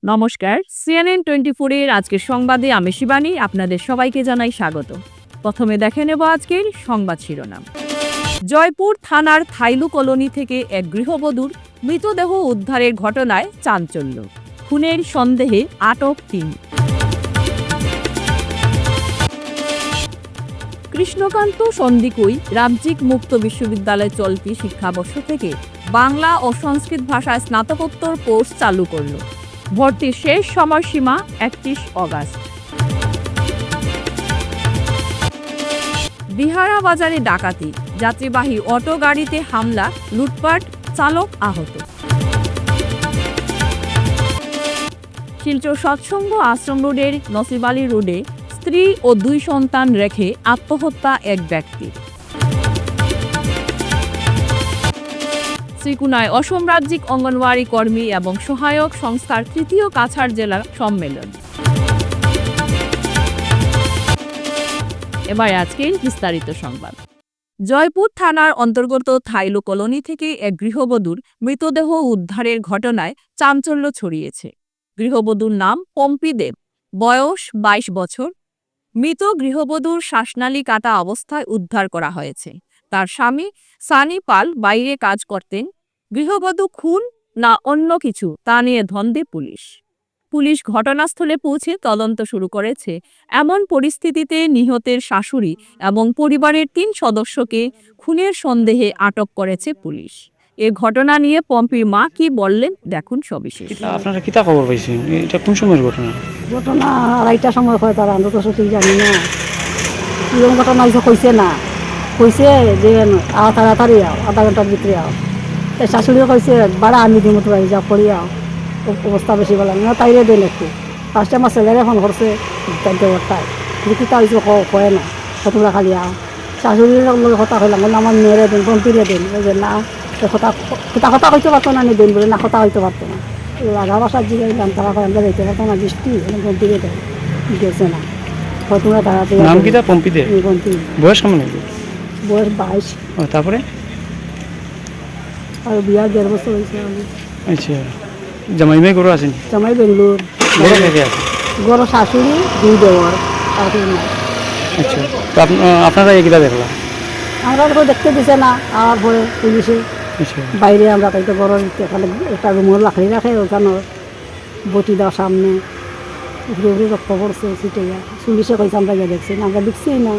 নমস্কার, CNN24 এর আজকের সংবাদে আমি শিবানী আপনাদের সবাইকে জানাই স্বাগত। প্রথমে দেখে নেব আজকের সংবাদ শিরোনাম। জয়পুর থানার থাইলু কলোনি থেকে এক গৃহবধূর মৃতদেহ উদ্ধারের ঘটনায় চাঞ্চল্য, খুনের সন্দেহে আটক ৩। কৃষ্ণকান্ত সন্দিকুই রাজ্যিক মুক্ত বিশ্ববিদ্যালয় চলতি শিক্ষাবর্ষ থেকে বাংলা ও সংস্কৃত ভাষায় স্নাতকোত্তর কোর্স চালু করল। ভর্তির শেষ সময়সীমা ৩১ অগাস্ট। বিহারা বাজারে ডাকাতি, যাত্রীবাহী অটো গাড়িতে হামলা, লুটপাট, চালক আহত। শিলচর সৎসঙ্গ আশ্রম রোডের নসিব আলী রোডে স্ত্রী ও ২ সন্তান রেখে আত্মহত্যা এক ব্যক্তির। শ্রীকুনায় অসম রাজ্যিক অঙ্গনওয়াড়ি কর্মী এবং সহায়ক সংস্থার ৩য় কাছাড় জেলা সম্মেলন। এবার আজকের বিস্তারিত সংবাদ। জয়পুর থানার অন্তর্গত থাইলু কলোনি থেকে এক গৃহবধূর মৃতদেহ উদ্ধারের ঘটনায় চাঞ্চল্য ছড়িয়েছে। গৃহবধূর নাম পম্পি দেব, বয়স ২২ বছর। মৃত গৃহবধূর শ্বাসনালী কাটা অবস্থায় উদ্ধার করা হয়েছে। তার স্বামী সানি পাল বাইরে কাজ করতেন। গৃহবধূ খুন না অন্য কিছু তা নিয়ে ধন্দে পুলিশ। পুলিশ ঘটনাস্থলে পৌঁছে তদন্ত শুরু করেছে। এমন পরিস্থিতিতে নিহতের শাশুড়ি এবং পরিবারের ৩ সদস্যকে খুনের সন্দেহে আটক করেছে পুলিশ। এ ঘটনা নিয়ে পম্পির মা কি বললেন দেখুন সবিশেষ। আপনারা কিতা খবর পাইছেন? এটা কোন সময়ের ঘটনা? ঘটনা ২:৩০টার সময় হয়, তারা আমরা তো সঠিক জানি না কিরকম ঘটনা হয়েছে। কইছে না, কইছে যে তাড়াতাড়ি আও, আধা ঘন্টার ভিতরে আও। তাই শাশুড়িও কইছে বাড়া আমি দিমতো বাড়ি যা করি আও, অবস্থা বেশি ভালো না, তাইরে দেন একটু। ফার্স্টে আমার ছেলেরে ফোন করছে দেওয়ারটায়, যে কিতা হয়েছে কয় না, তোমরা খালি আও। শাশুড়ির লোক কথা কইলাম, বললাম আমার মেয়েরে দেন, পম্পিরে দেন। বলছে না, কথা হইতে পারতো না, আমি দেন বলে না, কথা হইতে পারতো না। রাধা বাসার জিগাইলাম, তারা আমরা যেতে পারতো না, বৃষ্টি পম্পিরে দেন, গেছে না। তোমরা তাড়াতাড়ি। নাম কিতা? পম্পি দে। পম্পি। বয়স কেমন হইল? বয়স ২২। তারপরে আর বিয়ার ১.৫ বছর হয়েছে। আচ্ছা, জামাইমাই গরু আছেন? জামাই বেঙ্গলোর। গরু থেকে আছে? গরু শাশুড়ি, ২ দেওয়ার, আর কেউ না। আচ্ছা, তো আপনারা এই কিতা দেখলাম? আমরা তো দেখতে দিছে না, আর পরে পুলিশে আচ্ছা, বাইরে আমরা তাই তো গরম এখানে একটা রুমের লাকড়ি রাখে, ওখানে বটি দেওয়ার সামনে ঘুরে ঘুরে রক্ত পড়ছে ছিটাইয়া। পুলিশে কইছে আমরা গিয়ে দেখছি না, আমরা দেখছি না।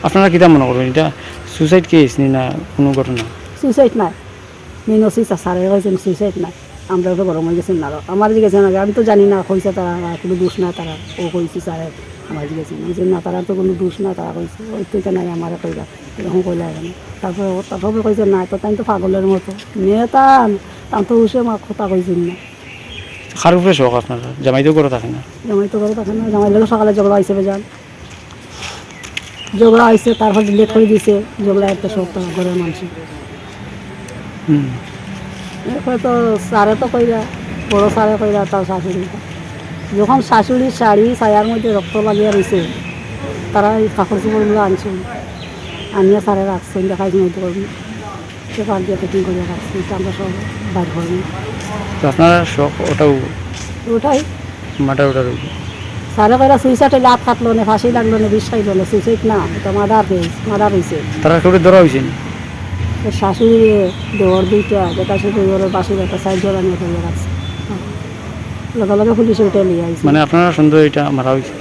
আপনারা কিতা মনে করবেন, এটা সুসাইড কেস না কোনো ঘটনা? সুইসাইড নাই, মিনসি সারে কইছেন সুইসাইড নাই। আমরা তো গরম হয়ে গেছেন না, আমার জিজ্ঞেস না, আমি তো জানি না কইছে তারা, কোনো দোষ না তারা। ও কইছি স্যারে আমার জিজ্ঞেস না, তারা তো কোনো দোষ না, তারা কইছে ওই তো নাই আমার কইলা, এরকম কইলা এখানে। তারপরে কইছে না, তো তাই তো পাগলের মতো মেয়ে টান তো উসে আমার কথা কইছেন না। কার উপরে শখ আপনারা? জামাই তো করে থাকে না? জামাই তো করে থাকে না, জামাই লোক সকালে ঝগড়া হিসেবে যান, ঝগড়া হয়েছে, তারপর লেট করে দিয়েছে। ঝগড়া একটা সপ্তাহ ঘরের মানুষ। এরপরে তো স্যারে তো কইরা, বড়ো স্যারে কইরা তার শাশুড়ি, যখন শাশুড়ির শাড়ি ছায়ার মধ্যে রক্ত লাগিয়ে রয়েছে, তারা এই কাপড় চোপড়গুলো আনছে, আনিয়ে স্যারে রাখছেন, দেখাইছে মধ্যে করবি পেপার দিয়ে পেকিং করে রাখছি, আমরা সব বাইর করবি। তো আপনারা শখ ওটাও ওটাই মাটা ওটা রইল? স্যারে কইরা সুইসাইডে লাভ কাটলো না, ফাঁসি লাগলো না, বিষ খাইলো না, সুইসাইড না, এটা মার্ডার হয়েছে। তারা কেউ ধরা হয়েছে? শাশুড়ি দেওয়ার 2টা, যেটা শুধু দেওয়ারের বাসির একটা সাইড জোড়া নিয়ে ফেলে রাখছে, লগে লগে পুলিশে উঠে নিয়ে আসছে। মানে আপনারা সন্দেহ এটা মারা হয়েছে?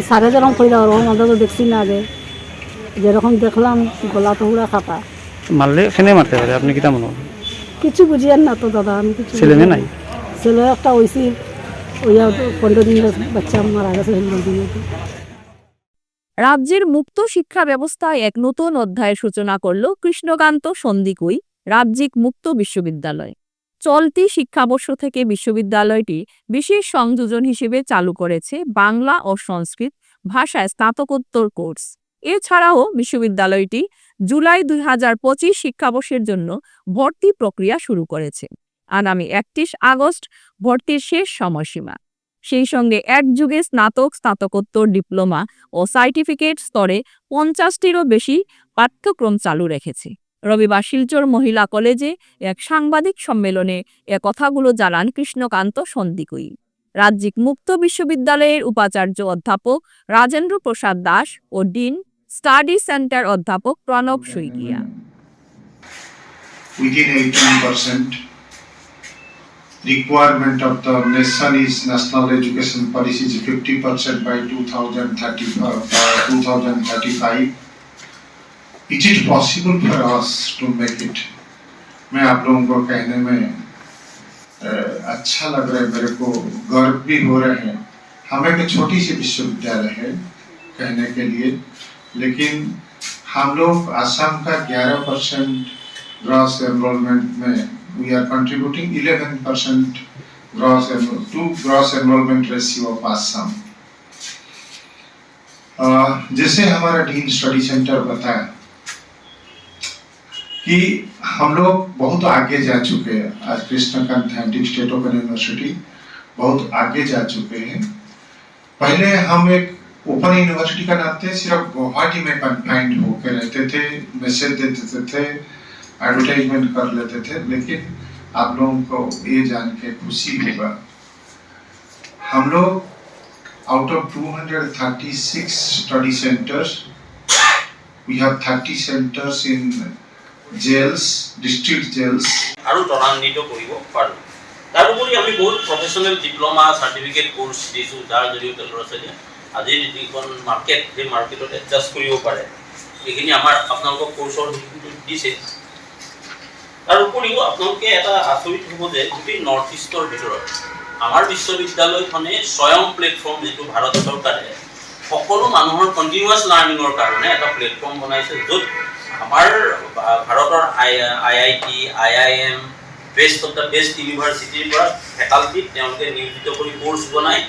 সারে যেরকম কইরা ওরকম আমরা তো দেখছি না, যে যেরকম দেখলাম গলা তো পুরা খাপা। মারলে ফেনে মারতে পারে, আপনি কিতা মনে করেন? কিছু বুঝিয়েন না তো দাদা, আমি কিছু। ছেলে মেয়ে নাই? ছেলে একটা হয়েছি, ওইয়া 15 দিনের বাচ্চা মারা গেছে। রাজ্যের মুক্ত শিক্ষা ব্যবস্থায় এক নতুন অধ্যায়ের সূচনা করল কৃষ্ণকান্ত সন্দিকুই রাজ্যিক মুক্ত বিশ্ববিদ্যালয়। চলতি শিক্ষাবর্ষ থেকে বিশ্ববিদ্যালয়টি বিশেষ সংযোজন হিসেবে চালু করেছে বাংলা ও সংস্কৃত ভাষায় স্নাতকোত্তর কোর্স। এছাড়াও বিশ্ববিদ্যালয়টি জুলাই ২০২৫ শিক্ষাবর্ষের জন্য ভর্তি প্রক্রিয়া শুরু করেছে। আগামী ৩১ আগস্ট ভর্তির শেষ সময়সীমা। সেই সঙ্গে একযুগে স্নাতক, স্নাতকোত্তর, ডিপ্লোমা ও সার্টিফিকেট স্তরে ৫০টিরও বেশি পাঠ্যক্রম চালু রেখেছে। রবিবার শিলচর মহিলা কলেজে এক সাংবাদিক সম্মেলনে কথাগুলো জানান কৃষ্ণকান্ত সন্দিকৈ। রাজ্যিক মুক্ত বিশ্ববিদ্যালয়ের উপাচার্য অধ্যাপক রাজেন্দ্র প্রসাদ দাস ও ডিন স্টাডি সেন্টার অধ্যাপক Pranab Saikia. Within 18%, requirement of the nation is national education policy is 50% by 2035. Is it possible for us to make it? मैं आप लोगों को कहने में अच्छा लग रहा है, मेरे को गर्व भी हो रहे हैं। हमें एक छोटी सी विश्वविद्यालय है कहने के लिए, लेकिन हम लोग असम का 11% ग्रॉस एनरोलमेंट में we are contributing 11% to gross enrollment ratio of Assam. जैसे हमारा डीन स्टडी सेंटर बताया कि हम लोग बहुत आगे जा चुके हैं। आज कृष्णकांत स्टेट ओपन यूनिवर्सिटी बहुत आगे जा चुके हैं। पहले हम एक ओपन यूनिवर्सिटी का नाते सिर्फ गुवाहाटी में कन्फाइंड होकर रहते थे, मैसेज देते थे, एडवर्टाइजमेंट कर लेते थे, लेकिन आप लोगों को ये जान के खुशी होगा हम लोग out of 236 study centres we have 30 centers in jails, district jails. আৰু ত্বৰান্বিত কৰিব পাৰোঁ। তাৰোপৰি আমি বহুত প্ৰফেচনেল ডিপ্ল'মা চাৰ্টিফিকেট কোৰ্চ দিছোঁ, যাৰ জৰিয়তে ল'ৰা ছোৱালীয়ে আজিৰ যিখন মাৰ্কেট, সেই মাৰ্কেটত এডজাষ্ট কৰিব পাৰে। এইখিনি আপোনালোকক কোৰ্চৰ দিছে। তাৰ উপৰিও আপোনালোকে এটা আচৰিত হ'ব যে গোটেই নৰ্থ ইষ্টৰ ভিতৰত আমাৰ বিশ্ববিদ্যালয়খনে স্বয়ং প্লেটফৰ্ম, যিটো ভাৰত চৰকাৰে সকলো মানুহৰ কণ্টিনিউৱাছ লাৰ্ণিঙৰ কাৰণে এটা প্লেটফৰ্ম বনাইছে, য'ত আমাৰ ভাৰতৰ IIT, IIM, best of the best ইউনিভাৰ্চিটিৰ পৰা ফেকাল্টিক তেওঁলোকে নিয়োজিত কৰি কোৰ্চ বনাই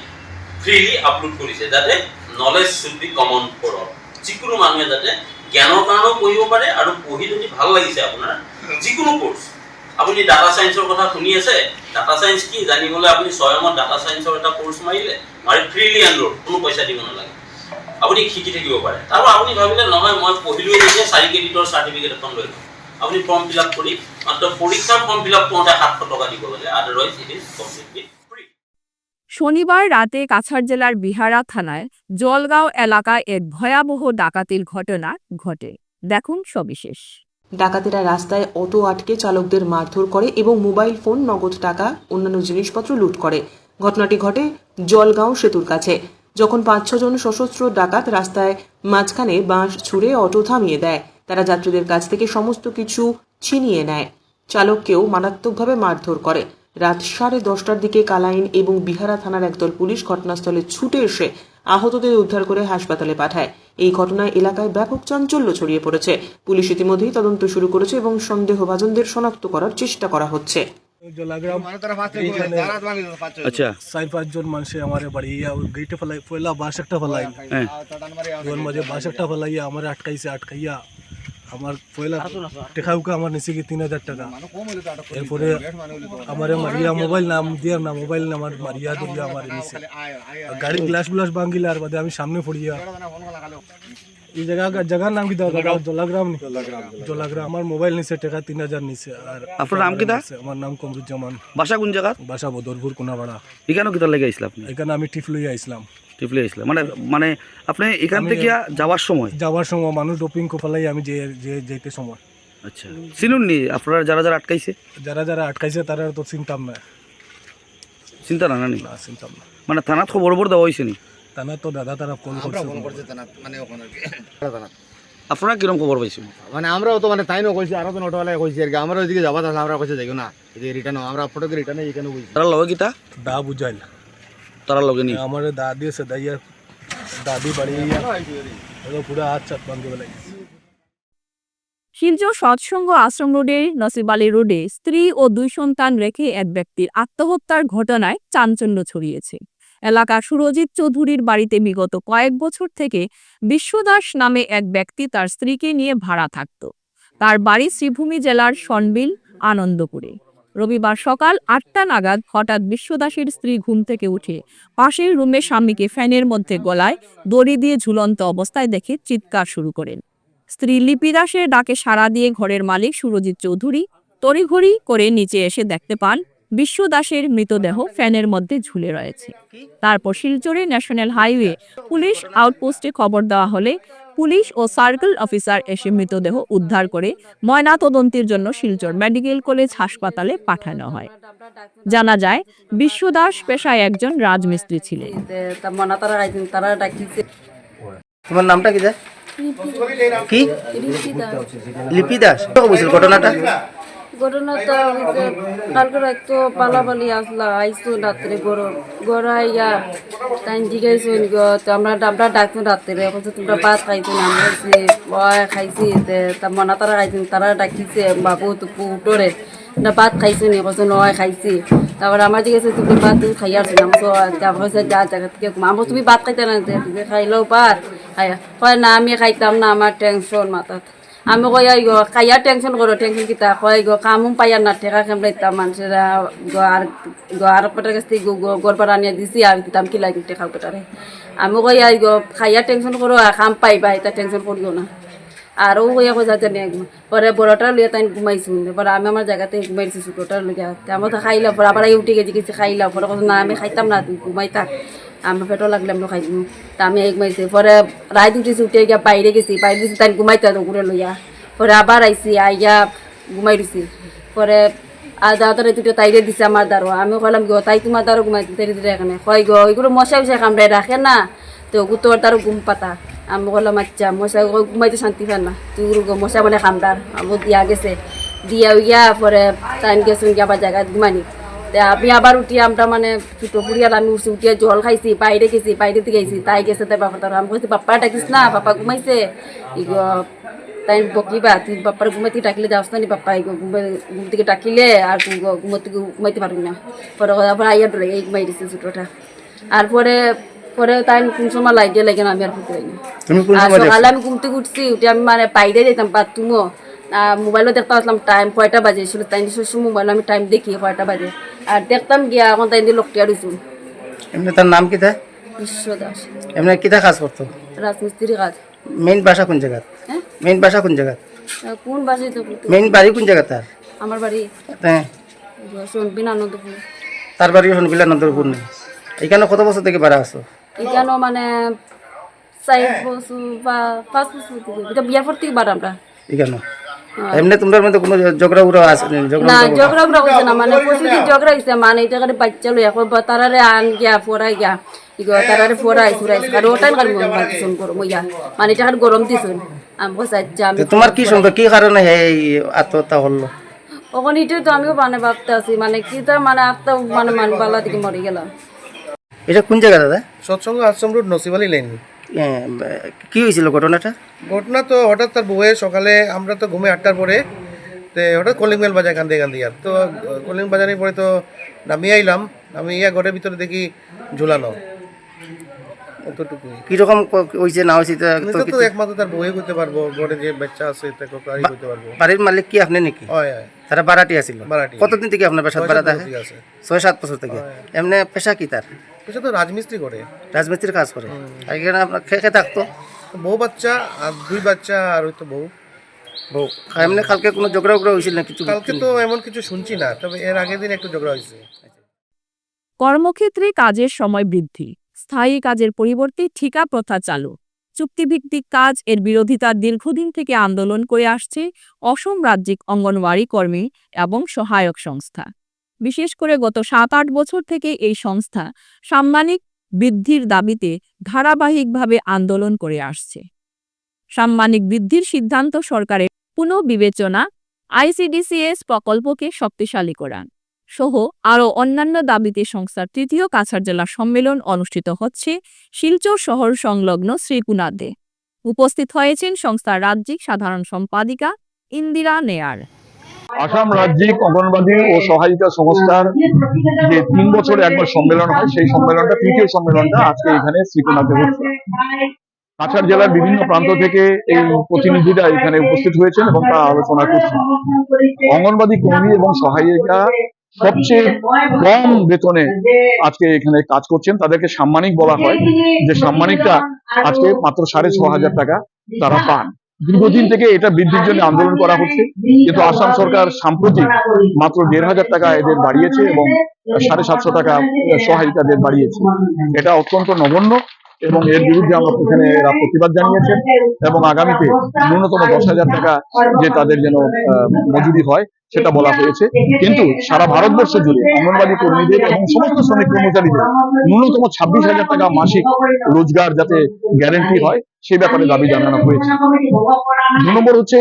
ফ্ৰীলি আপলোড কৰিছে, যাতে knowledge should be common for all. যিকোনো মানুহে যাতে জ্ঞানৰ কাৰণেও পঢ়িব পাৰে, আৰু পঢ়ি যদি ভাল লাগিছে আপোনাৰ যিকোনো কোৰ্চ, আপুনি ডাটা সায়েন্সৰ কথা শুনি আছে, ডাটা সায়েন্স কি জানিবলৈ আপুনি স্বয়মত ডাটা সায়েন্সৰ এটা কোৰ্চ মাৰি ফ্ৰীলি এনৰোল, কোনো পইচা দিব নালাগে, আপুনি শিকি থাকিব পাৰে। তাৰপৰা আপুনি ভাবিলে নহয় মই পঢ়িলোৱে যেতিয়া 4 ক্ৰেডিটৰ চাৰ্টিফিকেট এখন লৈ লওঁ, আপুনি ফৰ্ম ফিল আপ কৰি মাত্ৰ পৰীক্ষাৰ ফৰ্ম ফিল আপ কৰোঁতে 700 টকা দিব লাগে, otherwise it is completely free. শনিবার রাতে কাছাড় জেলার বিহারা থানায় জলগাঁও এলাকায় এক ভয়াবহ ডাকাতির ঘটনা ঘটে। দেখুন সবিশেষ। ডাকাতেরা রাস্তায় অটো আটকে চালকদের মারধর করে এবং মোবাইল ফোন, নগদ টাকা, অন্যান্য জিনিসপত্র লুট করে। ঘটনাটি ঘটে জলগাঁও সেতুর কাছে, যখন 5-6 জন সশস্ত্র ডাকাত রাস্তায় মাঝখানে বাঁশ ছুঁড়ে অটো থামিয়ে দেয়। তারা যাত্রীদের কাছ থেকে সমস্ত কিছু ছিনিয়ে নেয়, চালককেও মারাত্মকভাবে মারধর করে। রাত 10:30টার দিকে কালাইন এবং বিহারা থানার একদল পুলিশ ঘটনাস্থলে ছুটে এসে আহতদের উদ্ধার করে হাসপাতালে পাঠায়। এই ঘটনায় এলাকায় ব্যাপক চাঞ্চল্য ছড়িয়ে পড়েছে। পুলিশ ইতিমধ্যেই তদন্ত শুরু করেছে এবং সন্দেহভাজনদের শনাক্ত করার চেষ্টা করা হচ্ছে। আচ্ছা 4-5 জন মানুষে আমার বাড়ি গেটে ফেলাই, পয়লা বাঁশ একটা ফেলাই, ওর মাঝে বাঁশ একটা ফেলাইয়া আমার আটকাইয়া আমার পয়লা টেকা উকা আমার নিচে গিয়ে 3000 টাকা। এরপরে আমার মারিয়া মোবাইল নাম দিয়ে না, মোবাইল আমার মারিয়া দিয়া আমার নিচে গাড়ির গ্লাস গ্লাস ভাঙিলে, আর বাদে আমি সামনে পড়িয়া এই জায়গার নাম কি জলাগ্রাম। আমার মোবাইল নিচে টাকা 3000 নিচে। আর আপনার নাম কি? আমার নাম কমরুজ্জামান। বাসা কোন জায়গা? বাসা বদরপুর কোনাপাড়া। এখানে কিতা লেগে আইছিল আপনি? এখানে আমি টিপ লইয়া আইছিলাম। টিপলে আইছিল মানে আপনি এখান থেকে যাওয়ার সময় মানুষ ডোপিং কোপালাই আমি যেতে সময়। আচ্ছা চিনুন নি আপনারা যারা আটকাইছে? যারা আটকাইছে তারা তো চিনতাম না। চিন্তা না নি? না চিনতাম না। মানে থানাত খবর দেওয়া হয়েছে নি? থানা তো দাদা তারা ফোন করছে। আপনারা কিরকম খবর পাইছেন? মানে আমরাও তো মানে তাই না কইছি, আরো তো অটোওয়ালা কইছি আর কি, আমরা ওইদিকে যাবা তাহলে আমরা কইছে যাইও না, এই রিটার্ন আমরা ফটোকে রিটার্নে এখানে কইছি। তারা লগে কিতা দা বুঝাইল, তারা লগে নি আমার দাদি আছে, দাদি বাড়ি পুরো হাত চাপ ভাঙে বেলাই। শিলচর সৎসঙ্গ আশ্রম রোডের নসিব আলী রোডে স্ত্রী ও 2 সন্তান রেখে এক ব্যক্তির আত্মহত্যার ঘটনায় চাঞ্চল্য ছড়িয়েছে। এলাকার সুরজিৎ চৌধুরীর বাড়িতে বিগত কয়েক বছর থেকে বিশ্বদাস নামে এক ব্যক্তি তার স্ত্রীকে নিয়ে ভাড়া থাকত। তার বাড়ি শ্রীভূমি জেলার সনবিল আনন্দপুরে। রবিবার সকাল 8টা নাগাদ হঠাৎ বিশ্বদাসের স্ত্রী ঘুম থেকে উঠে পাশের রুমে স্বামীকে ফ্যানের মধ্যে গলায় দড়ি দিয়ে ঝুলন্ত অবস্থায় দেখে চিৎকার শুরু করেন। স্ত্রী লিপি দাসের ডাকে সাড়া দিয়ে ঘরের মালিক সুরজিৎ চৌধুরী তড়িঘড়ি করে নিচে এসে দেখতে পান বিশ্ব দাসের মৃতদেহ ফ্যানের মধ্যে ঝুলে রয়েছে। তারপর শিলচরে ন্যাশনাল হাইওয়ে পুলিশ আউটপোস্টে খবর দেওয়া হলে পুলিশ ও সার্কেল অফিসার এসে মৃতদেহ উদ্ধার করে ময়নাতদন্তের জন্য শিলচর মেডিকেল কলেজ হাসপাতালে পাঠানো হয়। জানা যায় বিশ্ব দাস পেশায় একজন রাজমিস্ত্রি ছিলেন। তোমার নামটা কি দা? কি লিপি দাস? বলছিল ঘটনাটা? ঘটনাটা হচ্ছে কালকে রাত পালাপালি আসলা আইসো রাত্রে গড়াইয়া তাই জিজ্ঞাসা আমরা ডাকতো রাত্রে এখন তোমরা ভাত খাইছো না আমরা খাইছি মনা তারা খাইছেন তারা ডাকিছে বাবু তো উঠোরে ভাত খাইছো নি কত নয় খাইছি। তারপরে আমার জিজ্ঞাসা তুমি ভাত তুমি খাই আসছো না আমার যা জায়গা থেকে আমার তুমি ভাত খাইতে না তুমি খাইলেও পার কয় না আমি খাইতাম না আমার টেনশন মাথাত। আমি কই খাইয়া টেনশন করো টেনশন কিতা কয় কামও পাইয়ার না ঠেকা খেমলাইতাম মানুষেরা আর পেটার কাছ থেকে গড়পাড়া আনিয়া দিছি আর দিতাম কি লাগি টেকা পেটারে। আমি কই খাইয়া টেনশন করো কাম পাইবা এটা টেনশন করিও না। আরও কইয়া কই যাতে নিয়ে পরে বড়টা লইয়া তাই ঘুমাইছি পরে আমি আমার জায়গাতে ঘুমাইছি ছোটোটা লইয়া আমার তো খাইলাম পরে আবার উঠে গেছি কিছু খাইলাম পরে কথা না আমি খাইতাম না তুই ঘুমাই থাক আমার পেটও লাগলে আমি খাই তা আমি ঘুমাইছি পরে রাত উঠেছি উঠে গিয়া বাইরে গেছি বাইরে গেছি তাই ঘুমাইতে ঘুরে লইয়া পরে আবার আইসি আইয়া ঘুমাই দিছি পরে আধা আধা দুটো তাইরে দিছে আমার দ্বারো আমি কইলাম গো তাই তোমার দ্বারো ঘুমাই দিতে এখানে কয় গো ওইগুলো মশা উশা কামড়াই রাখে না তো তোর দ্বারো ঘুম পাতা। আমি বললাম আচ্ছা মশা ঘুমাইতে শান্তি পান না তুই মশা মানে কামড়ার আমার দিয়া গেছে দিয়া ইয়া পরে টাইম গেছে আবার জায়গায় ঘুমানি আমি আবার উঠি আমরা মানে ছোটো ফুরিয়াল আমি উঠছি উঠিয়া জল খাইছি বাইরে গেছি বাইরে থেকে গেছি তাই গেছে তাই বাপা তার আমি বলছি বাপ্পা ডাকিস না বাপা ঘুমাইছে তাই বকিবা তুই বাপ্পার ঘুমাইতে ডাকলে যাস না নি বাপ্পা ঘুম থেকে ডাকিলে আর ঘুমাইতে পারবি না পরে আবার আইয়া ডলে এই ঘুমাই দিছে ছোটোটা। আর পরে তাই কোন সময় লাগে না আমি আর ফুটে সকালে আমি ঘুম থেকে উঠছি উঠে আমি মানে বাইরে যেতাম বাথরুমও মোবাইলও দেখতে আসলাম টাইম কয়টা বাজে ছিল তাই মোবাইল আমি টাইম দেখি কয়টা বাজে আর দেখতাম গিয়া এখন তাই দিয়ে লোকটি আর এমনি তার নাম কি দা? বিশ্ব দাস। এমনি কিতা কাজ করতো? রাজমিস্ত্রি কাজ। মেইন বাসা কোন জায়গা? হ্যাঁ মেইন বাসা কোন জায়গা? কোন বাসায় তো মেইন বাড়ি কোন জায়গা তার? আমার বাড়ি হ্যাঁ আনন্দপুর। তার বাড়ি শুনবিলা আনন্দপুর নেই। এখানে কত বছর থেকে বাড়া আসো? এখানে মানে 4 বছর বা 5 বছর থেকে এটা বিয়ার পর থেকে বাড়া আমরা এখানে এমনি তোমার মধ্যে কোনো ঝগড়া উড়া আছে না? ঝগড়া হয়েছে না মানে প্রতিদিন ঝগড়া হয়েছে মানে এটা করে বাচ্চা লই এখন তারারে আন গিয়া ফোরাই গিয়া তারারে ফোরাই ফুরাইছে আর ওটাই কারণ ফোন করো মইয়া মানে এটা গরম দিছুন আমি কইছি আচ্ছা আমি তোমার কি সঙ্গে কি কারণে এই আত্মহত্যা হলো? ওখানে এটাই তো আমিও মানে ভাবতে আছি মানে কি তা মানে আত্মা মানে বালা থেকে মরে গেলাম। এটা কোন জায়গা দাদা? সৎসঙ্গ আশ্রম রোড নসিবালি লাইন। কি হয়েছিল ঘটনাটা? ঘটনা তো হঠাৎ তার বউয়ে সকালে আমরা তো ঘুমে 8টার পরে তো হঠাৎ কলিং বেল বাজায় কান্দে আর তো কলিং বাজানোর পরে তো নামিয়ে আইলাম আমি ইয়া ঘরের ভিতরে দেখি ঝুলানো অতটুকুই। কিরকম হয়েছে না হয়েছে তো একমাত্র তার বউয়ে করতে পারবো ঘরে যে বাচ্চা আছে তাকে করতে পারবো। বাড়ির মালিক কি আপনি নাকি? হয় তারা বাড়াটি আছিল? বাড়াটি। কতদিন থেকে আপনার বাসাত বাড়া থাকে? 6-7 বছর থেকে। এমনি পেশা কি তার? পেশা তো রাজমিস্ত্রি করে, রাজমিস্ত্রির কাজ করে। আর এখানে আপনার খেয়ে থাকতো? বউ বাচ্চা আর 2 বাচ্চা আর ওই তো বউ। এমনি কালকে কোনো ঝগড়া হয়েছিল না কিছু? কালকে তো এমন কিছু শুনছি না, তবে এর আগের দিন একটু ঝগড়া হয়েছে। কর্মক্ষেত্রে কাজের সময় বৃদ্ধি, স্থায়ী কাজের পরিবর্তে ঠিকা প্রথা চালু, চুক্তিভিত্তিক কাজ এর বিরোধিতা দীর্ঘদিন থেকে আন্দোলন করে আসছে অসম রাজ্যিক অঙ্গনওয়াড়ি কর্মী এবং সহায়ক সংস্থা। বিশেষ করে গত 7-8 বছর থেকে এই সংস্থা সাম্মানিক বৃদ্ধির দাবিতে ধারাবাহিকভাবে আন্দোলন করে আসছে। সাম্মানিক বৃদ্ধির সিদ্ধান্ত সরকারের পুনঃবিবেচনা, আইসিডিসিএস প্রকল্পকে শক্তিশালী করা সহ আরও অন্যান্য দাবিতে সংস্থার 3য় কাছাড় জেলা সম্মেলন অনুষ্ঠিত হচ্ছে শিলচর শহর সংলগ্ন শ্রীকুনাতে। উপস্থিত হয়েছেন সংস্থার রাজ্যিক সাধারণ সম্পাদিকা ইন্দিরা নেয়ার। আসাম রাজ্যিক অঙ্গনবাদী ও সহায়িকা সংস্থার যে 3 বছরে একবার সম্মেলন হয়, সেই সম্মেলনটা 3য় সম্মেলনটা আজকে এখানে শ্রীকুনাতে হচ্ছে। কাছাড় জেলার বিভিন্ন প্রান্ত থেকে এই প্রতিনিধিরা এখানে উপস্থিত হয়েছেন এবং তা আলোচনা করছেন। অঙ্গনবাদী কর্মী এবং সহায়িকা সবচেয়ে কম বেতনে আজকে এখানে কাজ করছেন, তাদেরকে সাম্মানিক বলা হয়, যে সাম্মানিকটা আজকে মাত্র 6,500 টাকা তারা পান। দীর্ঘদিন থেকে এটা বৃদ্ধির জন্য আন্দোলন করা হচ্ছে, কিন্তু আসাম সরকার সাম্প্রতিক মাত্র ১,৫০০ টাকা এদের বাড়িয়েছে এবং ৭৫০ টাকা সহায়িকাদের বাড়িয়েছে। এটা অত্যন্ত নগণ্য এবং এর বিরুদ্ধে আমরা এখানে এরা প্রতিবাদ জানিয়েছেন এবং আগামীতে ন্যূনতম ১০,০০০ টাকা যে তাদের যেন মজুরি হয় সেটা বলা হয়েছে। কিন্তু সারা ভারতবর্ষ জুড়ে অঙ্গনবাড়ি কর্মীদের এবং সমস্ত শ্রমিক কর্মচারীদের ন্যূনতম ২৬,০০০ টাকা মাসিক রোজগার যাতে গ্যারেন্টি হয় সেই ব্যাপারে দাবি জানানো হয়েছে। ২ নম্বর হচ্ছে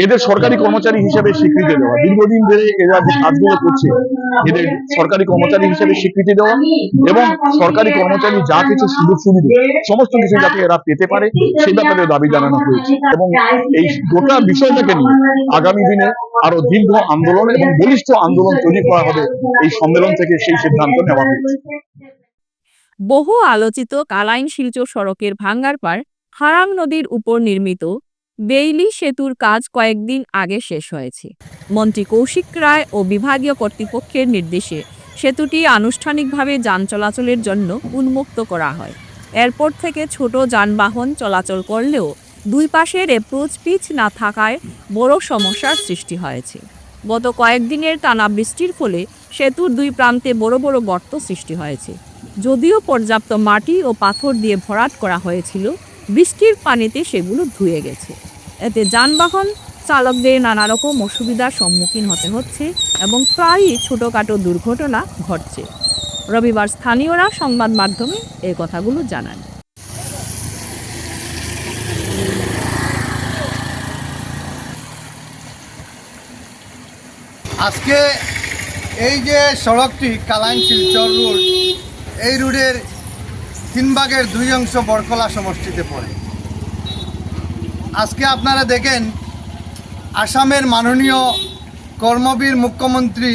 এদের সরকারি কর্মচারী হিসেবে স্বীকৃতি দেওয়া। দীর্ঘদিন ধরে এরা যে কাজগুলো করছে এদের সরকারি কর্মচারী হিসেবে স্বীকৃতি দেওয়া এবং সরকারি কর্মচারী যা কিছু সুযোগ সুবিধা সমস্ত কিছু যাতে এরা পেতে পারে সেই ব্যাপারে দাবি জানানো হয়েছে এবং এই গোটা বিষয়টাকে নিয়ে আগামী দিনে আরো দীর্ঘ আন্দোলন এবং বলিষ্ঠ আন্দোলন তৈরি করা হবে। এই সম্মেলন থেকে সেই সিদ্ধান্ত নেওয়া হয়েছে। বহু আলোচিত কালাইন শিলচর সড়কের ভাঙ্গার পার হারাং নদীর উপর নির্মিত বেইলি সেতুর কাজ কয়েকদিন আগে শেষ হয়েছে। মন্ত্রী কৌশিক রায় ও বিভাগীয় কর্তৃপক্ষের নির্দেশে সেতুটি আনুষ্ঠানিকভাবে যান চলাচলের জন্য উন্মুক্ত করা হয়। এরপর থেকে ছোট যানবাহন চলাচল করলেও দুই পাশের অ্যাপ্রোচ পিচ না থাকায় বড় সমস্যার সৃষ্টি হয়েছে। গত কয়েকদিনের টানা বৃষ্টির ফলে সেতুর দুই প্রান্তে বড় বড় গর্ত সৃষ্টি হয়েছে। যদিও পর্যাপ্ত মাটি ও পাথর দিয়ে ভরাট করা হয়েছিল, বৃষ্টির পানিতে সেগুলো ধুয়ে গেছে। এতে যানবাহন চালকদের নানা রকম অসুবিধার সম্মুখীন হতে হচ্ছে এবং প্রায়ই ছোটোখাটো দুর্ঘটনা ঘটছে। রবিবার স্থানীয়রা সংবাদ মাধ্যমে এই কথাগুলো জানান। আজকে এই যে সড়কটি কালাইন শিলচর রোড, এই রোডের 3 ভাগের 2 অংশ বরকলা সমষ্টিতে পড়ে। আজকে আপনারা দেখেন আসামের মাননীয় কর্মবীর মুখ্যমন্ত্রী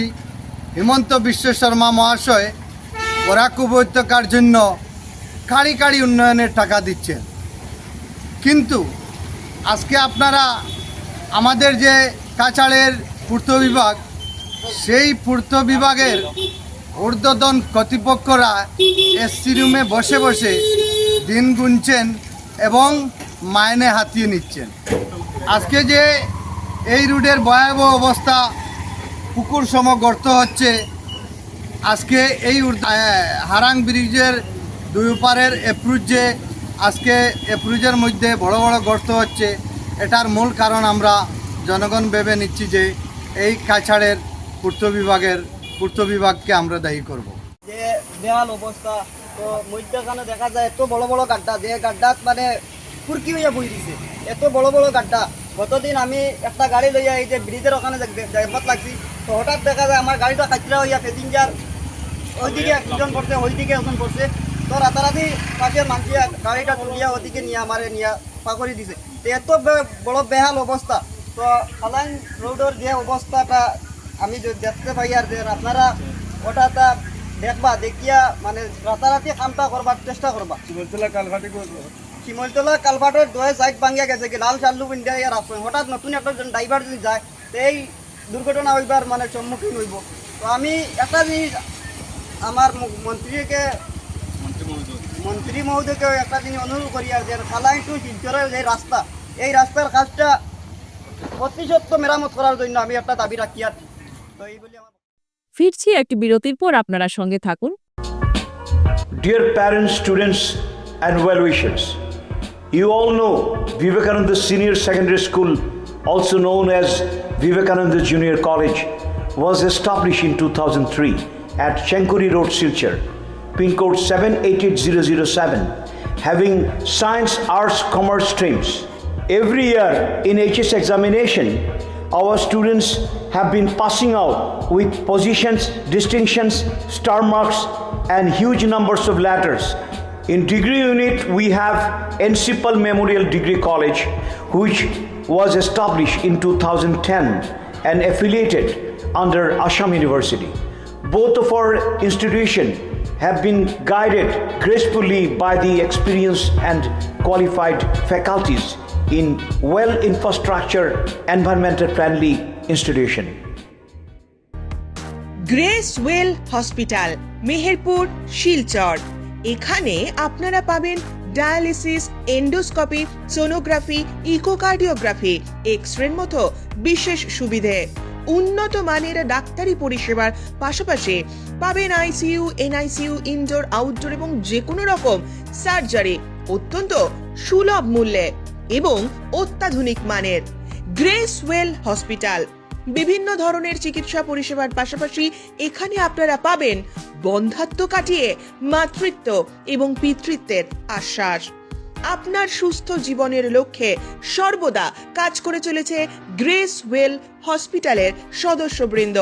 হিমন্ত বিশ্ব শর্মা মহাশয় বরাক উপত্যকার জন্য কাড়ি কাড়ি উন্নয়নের টাকা দিচ্ছেন, কিন্তু আজকে আপনারা আমাদের যে কাছাড়ের পূর্ত বিভাগ, সেই পূর্ত বিভাগের ঊর্ধ্বতন কর্তৃপক্ষরা এসসি রুমে বসে বসে দিন গুনছেন এবং মাইনে হাতিয়ে নিচ্ছেন। আজকে যে এই রুটের ভয়াবহ অবস্থা, পুকুর সম গর্ত হচ্ছে, আজকে এই হারাং ব্রিজের দুই পারের অ্যাপ্রোচে আজকে অ্যাপ্রোচের মধ্যে বড় বড় গর্ত হচ্ছে, এটার মূল কারণ আমরা জনগণ ভেবে নিচ্ছি যে এই কাছাড়ের পূর্ত বিভাগকে আমরা দায়ী করব। যে বেহাল অবস্থা, তো মধ্যখানে দেখা যায় এত বড় বড় গাড্ডা, যে গাড্ডাত মানে ফুরকি হইয়া বই দিছে, এত বড় বড় গাড্ডা। গতদিন আমি একটা গাড়ি লইয়া এই যে ব্রিজের ওখানে যাইবাত লাগছি, তো হঠাৎ দেখা যায় আমার গাড়িটা কাচরা হইয়া প্যাসেঞ্জার ওইদিকে একজন পড়ছে, ওইদিকে একজন পড়ছে, তো রাতারাতি পাশে মানছিয়া গাড়িটা তুলিয়া ওদিকে নিয়ে আমারে নিয়ে পাকড়ি দিছে। তো এত বড় বেহাল অবস্থা, তো কালাইন রোডের যে অবস্থাটা আমি দেখতে পাই আর যে আপনারা ওটা দেখবা, দেখিয়া মানে রাতারাতি কামটা করবার চেষ্টা করবা। শিমলতলা কালভার্টের 2 সাইড ভাঙিয়া গেছে, কি লাল চাল্লু ইন্ডিয়া ইয়ার আসবে, হঠাৎ নতুন একটা ড্রাইভার যদি যায় তো এই দুর্ঘটনা হইবার মানে সম্মুখীন হইব। তো আমি একটা জিনিস আমার মন্ত্রী মহোদয়কে একটা জিনিস অনুরোধ করি আর যে কালাইন টু শিলচরের যে রাস্তা, এই রাস্তার কাজটা প্রতিশত মেরামত করার জন্য আমি একটা দাবি রাখি আর। তো এই বলি ফিরছি একটি বিরতির পর, আপনারা সঙ্গে থাকুন। Dear parents, students and well-wishers, you all know Vivekananda Senior Secondary School, also known as Vivekananda Junior College, was established in 2003 at Chenkuri Road, Silchar, pin code 788007, having science, arts, commerce streams. Every year in HS examination, our students have been passing out with positions, distinctions, star marks and huge numbers of letters. In degree unit, we have Encipal Memorial Degree College, which was established in 2010 and affiliated under Assam University. Both of our institutions have been guided gracefully by the experienced and qualified faculties in well-infrastructure, environmental-friendly institution. Grace well hospital, Meherpur, Silchar. এখানে আপনারা পাবেন dialysis, endoscopy, sonography, echocardiography, এক্স-রের মতো বিশেষ সুবিধে। উন্নত মানের ডাক্তারি পরিষেবার পাশাপাশি পাবেন আইসিইউ, এনআইসিইউ, ইনডোর, আউটডোর এবং যে কোনো রকম সার্জারি অত্যন্ত সুলভ মূল্যে এবং অত্যাধুনিক মানের। গ্রেসওয়েল হসপিটাল বিভিন্ন ধরনের চিকিৎসা পরিষেবার পাশাপাশি এখানে আপনারা পাবেন বন্ধ্যাত্ব কাটিয়ে মাতৃত্ব এবং পিতৃত্বের আশ্বাস। আপনার সুস্থ জীবনের লক্ষ্যে সর্বদা কাজ করে চলেছে গ্রেসওয়েল হসপিটালের সদস্যবৃন্দ।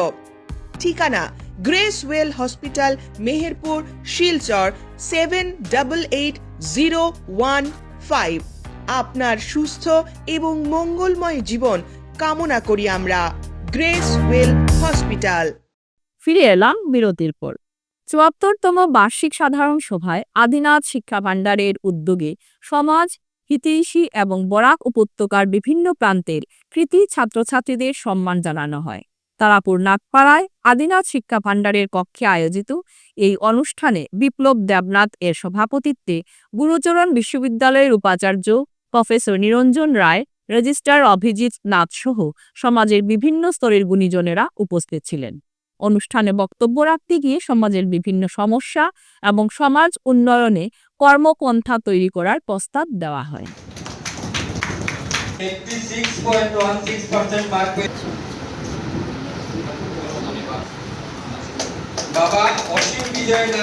ঠিকানা গ্রেসওয়েল হসপিটাল, মেহেরপুর, শিলচর 788015। আপনার সুস্থ এবং মঙ্গলময় জীবন কামনা করি আমরা। গ্রেসওয়েল হসপিটাল। ফিরে এলাম বিরতির পর। ৭৪তম বার্ষিক সাধারণ সভায় আদিনাথ শিক্ষা ভাণ্ডারের উদ্যোগে সমাজ হিতৈষী এবং বরাক উপত্যকার বিভিন্ন প্রান্তের কৃতি ছাত্রছাত্রীদের সম্মান জানানো হয়। তারাপুর নাগপাড়ায় আদিনাথ শিক্ষা ভাণ্ডারের কক্ষে আয়োজিত এই অনুষ্ঠানে বিপ্লব দেবনাথ এর সভাপতিত্বে গুরুচরণ বিশ্ববিদ্যালয়ের উপাচার্য প্রফেসর নিরঞ্জন রায়, রেজিস্ট্রার অভিজিৎ নাথ সহ সমাজের বিভিন্ন স্তরের গুণীজনেরা উপস্থিত ছিলেন। অনুষ্ঠানে বক্তব্য রাখতে গিয়ে সমাজের বিভিন্ন সমস্যা এবং সমাজ উন্নয়নে কর্মপন্থা তৈরি করার প্রস্তাব দেওয়া হয়। 86.16% মার্ক পেয়েছে বাবা অসীম বিজয় না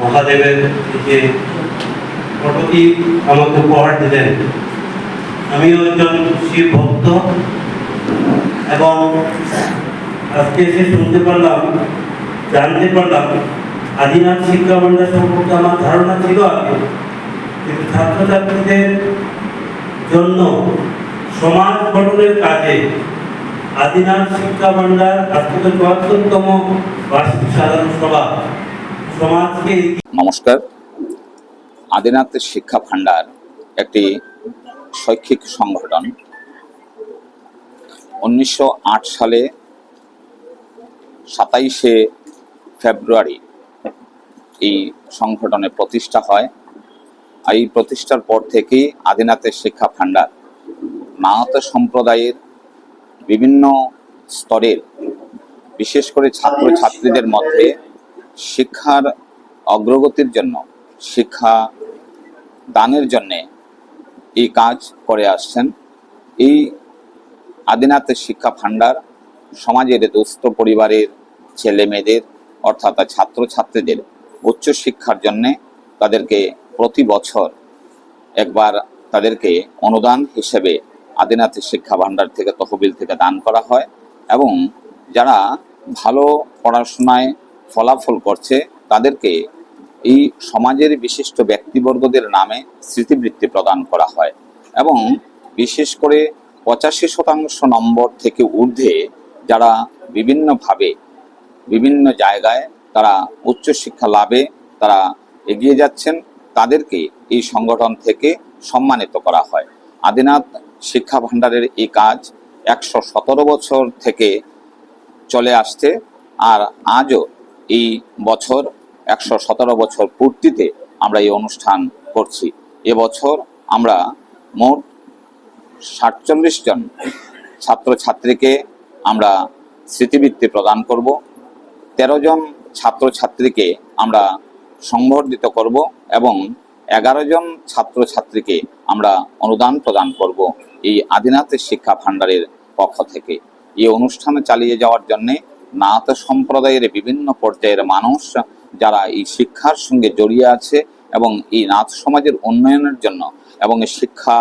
মহাদেবের যে ফটোটি আমাকে উপহার দিলেন, আমিও একজন শিব ভক্ত এবং আজকে এসে শুনতে পারলাম, জানতে পারলাম আদিনাথ শিক্ষা ভাণ্ডার সম্পর্কে আমার ধারণা ছিল আগে, কিন্তু ছাত্রছাত্রীদের জন্য সমাজ গঠনের কাজে আদিনাথ শিক্ষা ভাণ্ডার আজকে ৭৪তম বার্ষিক সাধারণ সভা সমাজকে। নমস্কার। আদিনাথ শিক্ষা ভাণ্ডার একটি শৈক্ষিক সংগঠন। ১৯০৮ সালে ২৭শে ফেব্রুয়ারি এই সংগঠনের প্রতিষ্ঠা হয়। এই প্রতিষ্ঠার পর থেকেই আদিনাথের শিক্ষা ভাণ্ডার নাথ সম্প্রদায়ের বিভিন্ন স্তরের, বিশেষ করে ছাত্রছাত্রীদের মধ্যে শিক্ষার অগ্রগতির জন্য, শিক্ষা দানের জন্যে এই কাজ করে আসছেন। এই আদিনাথের শিক্ষা ভাণ্ডার সমাজের দুস্থ পরিবারের ছেলে মেয়েদের অর্থাৎ ছাত্রছাত্রীদের উচ্চশিক্ষার জন্যে তাদেরকে প্রতি বছর একবার তাদেরকে অনুদান হিসেবে আদিনাথের শিক্ষা ভাণ্ডার থেকে তহবিল থেকে দান করা হয় এবং যারা ভালো পড়াশোনায় ফলাফল করছে তাদেরকে এই সমাজের বিশিষ্ট ব্যক্তিবর্গদের নামে স্মৃতিবৃত্তি প্রদান করা হয় এবং বিশেষ করে ৮৫% নম্বর থেকে ঊর্ধ্বে যারা বিভিন্নভাবে বিভিন্ন জায়গায় তারা উচ্চশিক্ষা লাভে তারা এগিয়ে যাচ্ছেন তাদেরকে এই সংগঠন থেকে সম্মানিত করা হয়। আদিনাথ শিক্ষা ভাণ্ডারের এই কাজ ১১৭ বছর থেকে চলে আসছে আর আজও এই বছর ১১৭ বছর পূর্তিতে আমরা এই অনুষ্ঠান করছি। এবছর আমরা মোট ৪৭ জন ছাত্রছাত্রীকে আমরা স্মৃতিবৃত্তি প্রদান করব, ১৩ জন ছাত্রছাত্রীকে আমরা সংবর্ধিত করব এবং ১১ জন ছাত্রছাত্রীকে আমরা অনুদান প্রদান করব এই আদিনাথের শিক্ষা ভাণ্ডারের পক্ষ থেকে। এই অনুষ্ঠানে চালিয়ে যাওয়ার জন্যে নাথ সম্প্রদায়ের বিভিন্ন পর্যায়ের মানুষ যারা এই শিক্ষার সঙ্গে জড়িয়ে আছে এবং এই নাথ সমাজের উন্নয়নের জন্য এবং শিক্ষা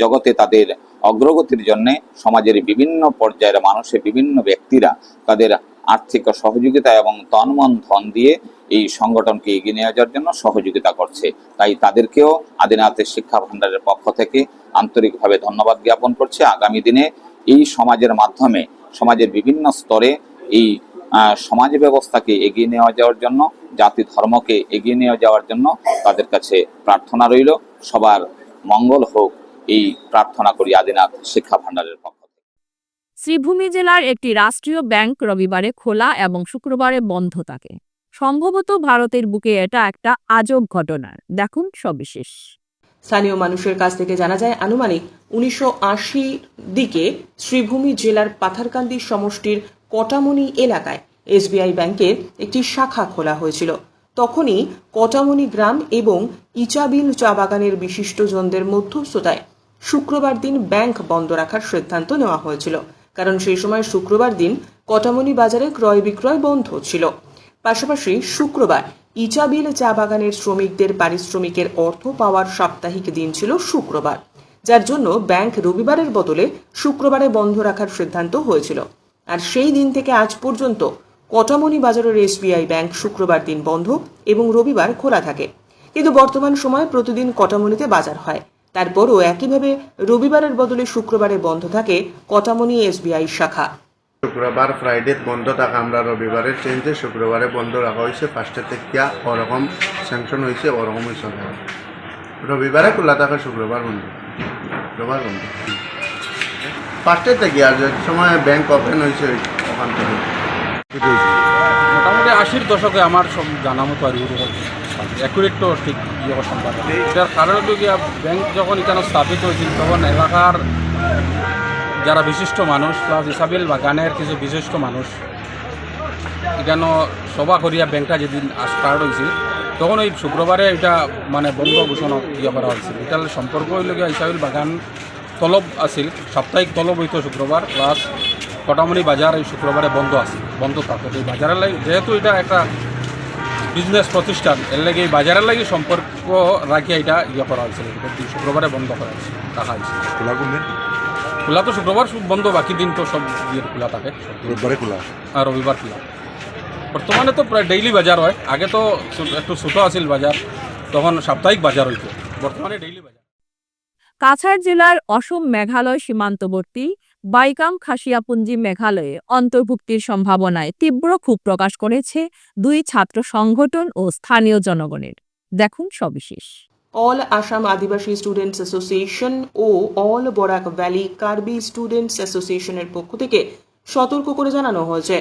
জগতে তাদের অগ্রগতির জন্যে সমাজের বিভিন্ন পর্যায়ের মানুষের বিভিন্ন ব্যক্তিরা তাদের আর্থিক সহযোগিতা এবং তন মন ধন দিয়ে এই সংগঠনকে এগিয়ে নিয়ে যাওয়ার জন্য সহযোগিতা করছে। তাই তাদেরকেও আদিনাথের শিক্ষা ভাণ্ডারের পক্ষ থেকে আন্তরিকভাবে ধন্যবাদ জ্ঞাপন করছে। আগামী দিনে এই সমাজের মাধ্যমে সমাজের বিভিন্ন স্তরে এই সমাজ ব্যবস্থাকে এগিয়ে নেওয়া যাওয়ার জন্য জাতি ধর্মকে এগিয়ে নিয়ে যাওয়ার জন্য তাদের কাছে প্রার্থনা রইল। সবার মঙ্গল হোক এই প্রার্থনা করি আদিনাথ শিক্ষা ভাণ্ডারের পক্ষ থেকে। শ্রীভূমি জেলার একটি রাষ্ট্রীয় ব্যাংক রবিবারে খোলা এবং শুক্রবারে বন্ধ থাকে। সম্ভবত ভারতের বুকে এটা একটা আজব ঘটনা। দেখুন সবিশেষ। স্থানীয় মানুষের কাছ থেকে জানা যায়, আনুমানিক 1980 দিকে শ্রীভূমি জেলার পাথারকান্দি সমষ্টির কটামনি এলাকায় এসবিআই ব্যাংকের একটি শাখা খোলা হয়েছিল। তখনই কটামনি গ্রাম এবং ইচাবিল চা বাগানের বিশিষ্টজনদের মধ্যস্থতায় শুক্রবার দিন ব্যাংক বন্ধ রাখার সিদ্ধান্ত নেওয়া হয়েছিল, কারণ সেই সময় শুক্রবার দিন কটামনি বাজারে ক্রয় বিক্রয় বন্ধ ছিল। পাশাপাশি শুক্রবার ইচাবিল চা বাগানের শ্রমিকদের পারিশ্রমিকের অর্থ পাওয়ার সাপ্তাহিক দিন ছিল শুক্রবার, যার জন্য ব্যাংক রবিবারের বদলে শুক্রবারে বন্ধ রাখার সিদ্ধান্ত হয়েছিল। আর সেই দিন থেকে আজ পর্যন্ত কটামনি বাজারের এসবিআই ব্যাংক শুক্রবার দিন বন্ধ এবং রবিবার খোলা থাকে। কিন্তু বর্তমান সময়ে প্রতিদিন কটামনিতে বাজার হয়, তারপরও একইভাবে রবিবারের বদলে শুক্রবারে বন্ধ থাকে কটামনি এসবিআই শাখা। শুক্রবার ফ্রাইডে বন্ধ থাকা আমরা রবিবারের চেঞ্জে শুক্রবারে বন্ধ রাখা হয়েছে। ফার্স্টে থেকে ওরকম স্যাংশন হয়েছে, ওরকম হয়েছে। রবিবারে খোলা থাকে, শুক্রবার বন্ধ। শুক্রবার বন্ধ ফার্স্টে থেকে, আর যে সময় ব্যাংক ওপেন হয়েছে ওখান থেকে। মোটামুটি 80-র দশকে আমার সব জানা মতো আর অ্যাকুরেট তো ঠিক ইয়ে সম্ভব। এটার কারণ হলো গিয়া ব্যাংক যখন এখানে স্থাপিত হয়েছিল তখন এলাকার যারা বিশিষ্ট মানুষ প্লাস ইসাবিল বাগানের কিছু বিশিষ্ট মানুষ এখানে সভা করিয়া ব্যাংকটা যেদিন স্টার্ট হয়েছিল তখন ওই শুক্রবারে এটা মানে বন্ধ ঘোষণা ইয়ে করা হয়েছিল। এটার সম্পর্ক হইল গিয়া ইসাবিল বাগান তলব আছিল, সাপ্তাহিক তলব হইতো শুক্রবার, প্লাস কটামনি বাজার এই শুক্রবারে বন্ধ আছে, বন্ধ থাকতো। এই বাজারের লাগে যেহেতু এটা একটা বিজনেস প্রতিষ্ঠান, এর লাগে এই বাজারের লাগে সম্পর্ক রাখিয়া এটা ইয়ে করা হয়েছিল, শুক্রবারে বন্ধ করা হয়েছে, রাখা হয়েছে। খোলা তো শুক্রবার বন্ধ, বাকি দিন তো সব ইয়ে খোলা থাকে। রবিবারে খোলা আর রবিবার খোলা। বর্তমানে তো প্রায় ডেইলি বাজার হয়, আগে তো একটু ছোটো আছিল বাজার, তখন সাপ্তাহিক বাজার হইতো, বর্তমানে ডেইলি বাজার। কাছাড় জেলার অসম মেঘালয় সীমান্তবর্তী বাইকাম খাসিয়াপুঞ্জি মেঘালয়ে অন্তর্ভুক্তির সম্ভাবনায় তীব্র ক্ষোভ প্রকাশ করেছে দুই ছাত্র সংগঠন ও স্থানীয় জনগণের। দেখুন সবিশেষ। All Assam Adivasi Students Association ও All Barak Valley Karbi Students অ্যাসোসিয়েশনের পক্ষ থেকে সতর্ক করে জানানো হয়েছে,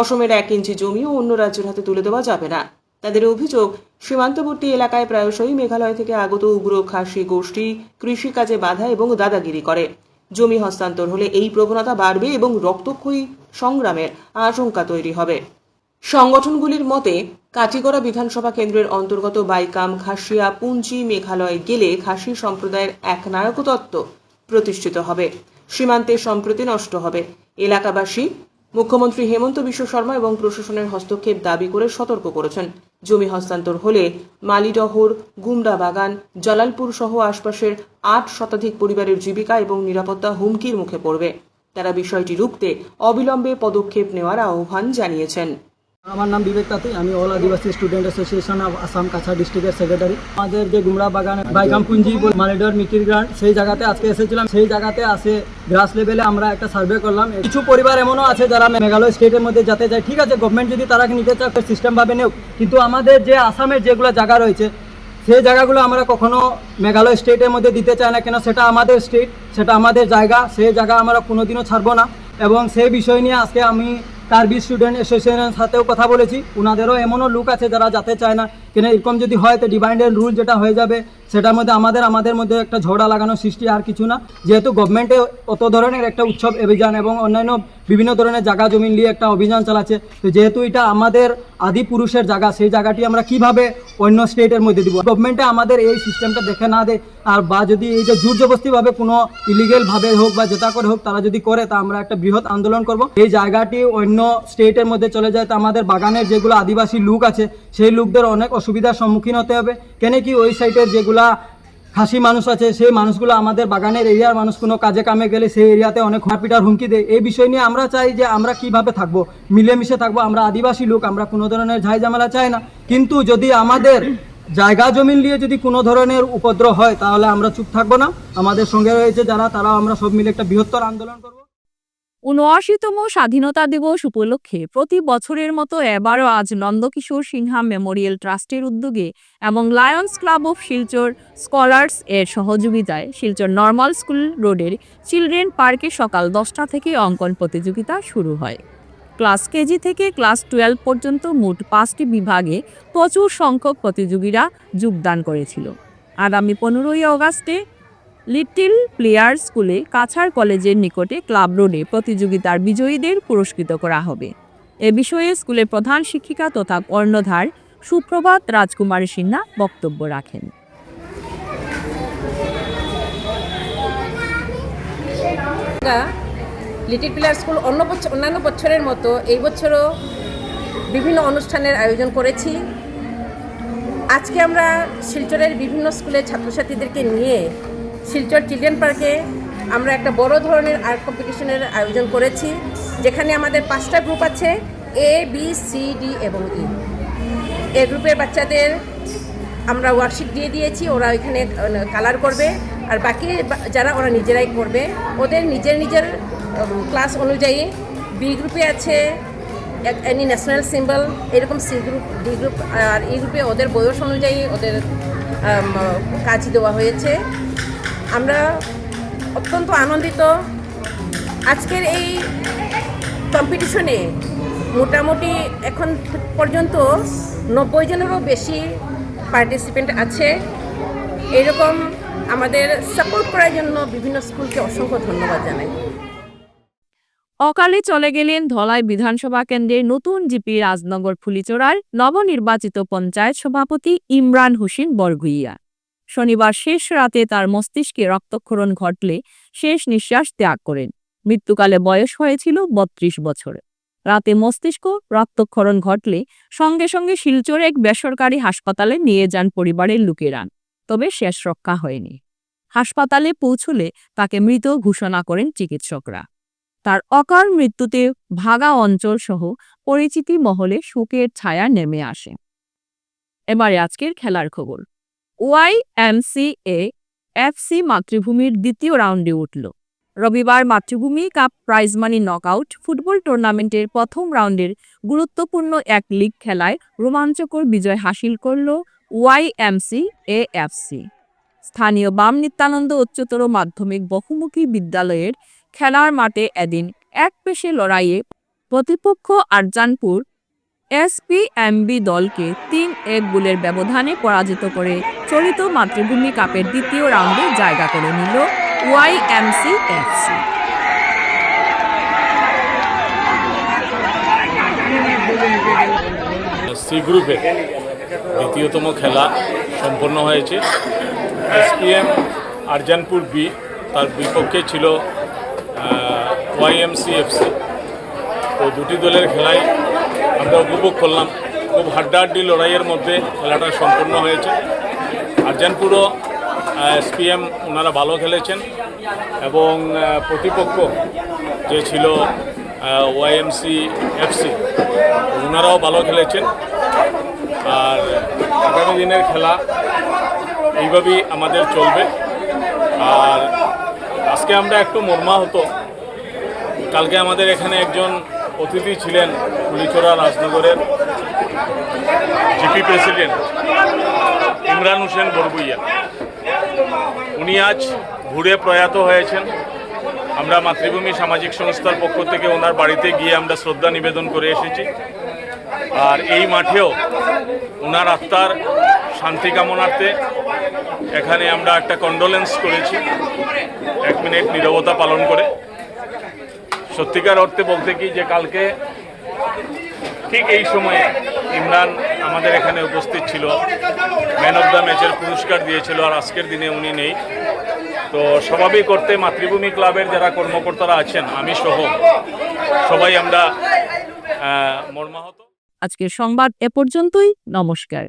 অসমের 1 ইঞ্চি জমিও অন্য রাজ্যের হাতে তুলে দেওয়া যাবে না। তাদের অভিযোগ, সীমান্তবর্তী এলাকায় প্রায়শই মেঘালয় থেকে আগত উগ্র খাসি গোষ্ঠী কৃষিকাজে বাধা এবং দাদাগিরি করে। জমি হস্তান্তর হলে এই প্রবণতা বাড়বে এবং রক্তক্ষয়ী সংগ্রামের আশঙ্কা তৈরি হবে। সংগঠনগুলির মতে, কাটিগড়া বিধানসভা কেন্দ্রের অন্তর্গত বাইকাম খাসিয়া পুঞ্জি মেঘালয় গেলে খাসি সম্প্রদায়ের একনায়কতত্ত্ব প্রতিষ্ঠিত হবে, সীমান্তে সম্প্রীতি নষ্ট হবে। এলাকাবাসী মুখ্যমন্ত্রী হেমন্ত বিশ্ব শর্মা এবং প্রশাসনের হস্তক্ষেপ দাবি করে সতর্ক করেছেন। জমি হস্তান্তর হলে মালিডহর, গুমডা বাগান, জালালপুর সহ আশপাশের 8 শতাধিক পরিবারের জীবিকা এবং নিরাপত্তা হুমকির মুখে পড়বে। তারা বিষয়টি রুখতে অবিলম্বে পদক্ষেপ নেওয়ার আহ্বান জানিয়েছেন। আমার নাম বিবেক তাঁতি, আমি all Adivasi student association of Assam Cachar ডিস্ট্রিক্টের সেক্রেটারি। আমাদের যে গুমড়া বাগান বাইকাম পুঞ্জি মালিডর মিকির গ্রান্ট, সেই জায়গাতে আজকে এসেছিলাম। সেই জায়গাতে আসে গ্রাস লেভেলে আমরা একটা সার্ভে করলাম। কিছু পরিবার এমনও আছে যারা মেঘালয় স্টেটের মধ্যে যেতে চায়, ঠিক আছে, গভর্নমেন্ট যদি তারা নিতে চায় সিস্টেমভাবে নেও, কিন্তু আমাদের যে আসামের যেগুলো জায়গা রয়েছে সেই জায়গাগুলো আমরা কখনো মেঘালয় স্টেটের মধ্যে দিতে চাই না। কেন? সেটা আমাদের স্টেট, সেটা আমাদের জায়গা, সেই জায়গা আমরা কোনোদিনও ছাড়বো না। এবং সেই বিষয় নিয়ে আজকে আমি কার্বি স্টুডেন্ট অ্যাসোসিয়েশনের সাথেও কথা বলেছি। ওনাদেরও এমনও লোক আছে যারা যেতে চায় না। কেন এরকম যদি হয় তো ডিভাইড অ্যান্ড রুল যেটা হয়ে যাবে, সেটার মধ্যে আমাদের মধ্যে একটা ঝগড়া লাগানোর সৃষ্টি, আর কিছু না। যেহেতু গভর্নমেন্টে অত ধরনের একটা উৎসব অভিযান এবং অন্যান্য বিভিন্ন ধরনের জায়গা জমি নিয়ে একটা অভিযান চালাচ্ছে, তো যেহেতু এটা আমাদের আদি পুরুষের জায়গা, সেই জায়গাটি আমরা কিভাবে অন্য স্টেটের মধ্যে দিব? গভর্নমেন্টে আমাদের এই সিস্টেমটা দেখে না দেয়, আর বা যদি এই যে জোর জবরদস্তিভাবে কোনো ইলিগেলভাবে হোক বা যেটা করে হোক তারা যদি করে, তা আমরা একটা বৃহৎ আন্দোলন করব। এই জায়গাটি অন্য স্টেটের মধ্যে চলে যায়, তো আমাদের বাগানের যেগুলো আদিবাসী লোক আছে সেই লোকদের অনেক অসুবিধার সম্মুখীন হতে হবে। কেন কি ওই সাইডের যেগুলা খাসি মানুষ আছে সেই মানুষগুলো আমাদের বাগানের এরিয়ার মানুষ কোনো কাজে কামে গেলে সেই এরিয়াতে অনেক খাপিটার হুমকি দেয়। এই বিষয় নিয়ে আমরা চাই যে আমরা কিভাবে থাকবো, মিলেমিশে থাকবো। আমরা আদিবাসী লোক, আমরা কোনো ধরনের ঝাই ঝামেলা চাই না, কিন্তু যদি আমাদের জায়গা জমিন নিয়ে যদি কোনো ধরনের উপদ্রব হয় তাহলে আমরা চুপ থাকবো না। আমাদের সঙ্গে রয়েছে যারা, তারাও আমরা সব মিলে একটা বৃহত্তর আন্দোলন করব। ৭৯তম স্বাধীনতা দিবস উপলক্ষে প্রতি বছরের মতো এবারও আজ নন্দকিশোর সিনহা মেমোরিয়াল ট্রাস্টের উদ্যোগে এবং Lions club of Silchar scholars এর সহযোগিতায় শিলচর নর্মাল স্কুল রোডের চিলড্রেন পার্কে সকাল 10টা থেকে অঙ্কন প্রতিযোগিতা শুরু হয়। ক্লাস কেজি থেকে ক্লাস 12 পর্যন্ত মোট 5টি বিভাগে প্রচুর সংখ্যক প্রতিযোগীরা যোগদান করেছিল। আগামী 15ই আগস্টে লিটল প্লেয়ার স্কুলে কাছাড় কলেজের নিকটে ক্লাব রোডে প্রতিযোগিতার বিজয়ীদের পুরস্কৃত করা হবে। এ বিষয়ে স্কুলের প্রধান শিক্ষিকা তথা কর্ণধার সুপ্রভাত রাজকুমারী সিনহা বক্তব্য রাখেন। লিটল প্লেয়ার স্কুল অন্যান্য বছরের মতো এই বছরও বিভিন্ন অনুষ্ঠানের আয়োজন করেছি। আজকে আমরা শিলচরের বিভিন্ন স্কুলের ছাত্রছাত্রীদেরকে নিয়ে শিলচর চিলড্রেন পার্কে আমরা একটা বড় ধরনের আর্ট কম্পিটিশনের আয়োজন করেছি, যেখানে আমাদের 5টা গ্রুপ আছে, A, B, C, D এবং E। এই গ্রুপের বাচ্চাদের আমরা ওয়ার্কশিট দিয়ে দিয়েছি, ওরা ওইখানে কালার করবে, আর বাকি যারা ওরা নিজেরাই করবে ওদের নিজের ক্লাস অনুযায়ী। বি গ্রুপে আছে এনি ন্যাশনাল সিম্বল, এরকম সি গ্রুপ, ডি গ্রুপ আর ই গ্রুপে ওদের বয়স অনুযায়ী ওদের কাজ দেওয়া হয়েছে। আমরা অত্যন্ত আনন্দিত। আজকের এই কম্পিটিশনে মোটামুটি এখন পর্যন্ত 90 জনেরও বেশি পার্টিসিপেন্ট আছে। এরকম আমাদের সাপোর্ট করার জন্য বিভিন্ন স্কুলকে অসংখ্য ধন্যবাদ জানাই। অকালে চলে গেলেন ধলাই বিধানসভা কেন্দ্রের নতুন জিপি রাজনগর ফুলিচড়ার নবনির্বাচিত পঞ্চায়েত সভাপতি ইমরান হোসেন বরগুইয়া। শনিবার শেষ রাতে তার মস্তিষ্কে রক্তক্ষরণ ঘটলে শেষ নিঃশ্বাস ত্যাগ করেন। মৃত্যুকালে বয়স হয়েছিল 32 বছর। রাতে মস্তিষ্ক রক্তক্ষরণ ঘটলে সঙ্গে সঙ্গে শিলচর এক বেসরকারি হাসপাতালে নিয়ে যান পরিবারের লোকেরা, তবে শেষ রক্ষা হয়নি। হাসপাতালে পৌঁছলে তাকে মৃত ঘোষণা করেন চিকিৎসকরা। তার অকাল মৃত্যুতে ভাগা অঞ্চল সহ পরিচিতি মহলে শোকের ছায়া নেমে আসে। এবারে আজকের খেলার খবর। YMCA FC মাতৃভূমির দ্বিতীয় রাউন্ডে উঠল। রবিবার মাতৃভূমি cup prize money knockout football টুর্নামেন্টের প্রথম রাউন্ডের গুরুত্বপূর্ণ এক লিগ খেলায় রোমাঞ্চকর বিজয় হাসিল করল YMCA FC। স্থানীয় বাম নিত্যানন্দ উচ্চতর মাধ্যমিক বহুমুখী বিদ্যালয়ের খেলার মাঠে এদিন এক পেশে লড়াইয়ে প্রতিপক্ষ আরজানপুর SPMB দলকে 3-1 গোলের ব্যবধানে পরাজিত করে চলিত মাতৃভূমি কাপের দ্বিতীয় রাউন্ডে জায়গা করে নিল YMCA FC। সি গ্রুপে দ্বিতীয়তম খেলা সম্পন্ন হয়েছে। SPM আরজানপুর বি তার বিপক্ষে ছিল YMCA FC। তো দুটি দলের খেলায় আমরা উপভোগ করলাম। খুব হাড্ডাহাড্ডি লড়াইয়ের মধ্যে খেলাটা সম্পন্ন হয়েছে। আরজানপুরও SPM ওনারা ভালো খেলেছেন এবং প্রতিপক্ষ যে ছিল YMCA FC ওনারাও ভালো খেলেছেন। আর আগামী দিনের খেলা এইভাবেই আমাদের চলবে। আর আজকে আমরা একটু মর্মাহত, কালকে আমাদের এখানে একজন অতিথি ছিলেন ফুলিচড়া রাজনগরের জিপি প্রেসিডেন্ট ইমরান হোসেন বরগুইয়া। উনি আজ ঘুরে প্রয়াত হয়েছেন। আমরা মাতৃভূমি সামাজিক সংস্থার পক্ষ থেকে ওনার বাড়িতে গিয়ে আমরা শ্রদ্ধা নিবেদন করে এসেছি। আর এই মাঠেও ওনার আত্মার শান্তি কামনার্থে এখানে আমরা একটা কন্ডোলেন্স করেছি 1 মিনিট নীরবতা পালন করে। সত্যিকার অর্থে বলতে কি যে কালকে ঠিক এই সময়ে ইমরান আমাদের এখানে উপস্থিত ছিল, ম্যান অফ দ্য ম্যাচের পুরস্কার দিয়েছিল, আর আজকের দিনে উনি নেই। তো স্বাভাবিক অর্থে মাতৃভূমি ক্লাবের যারা কর্মকর্তারা আছেন, আমি সহ সবাই আমরা মর্মাহত। আজকের সংবাদ এ পর্যন্তই। নমস্কার।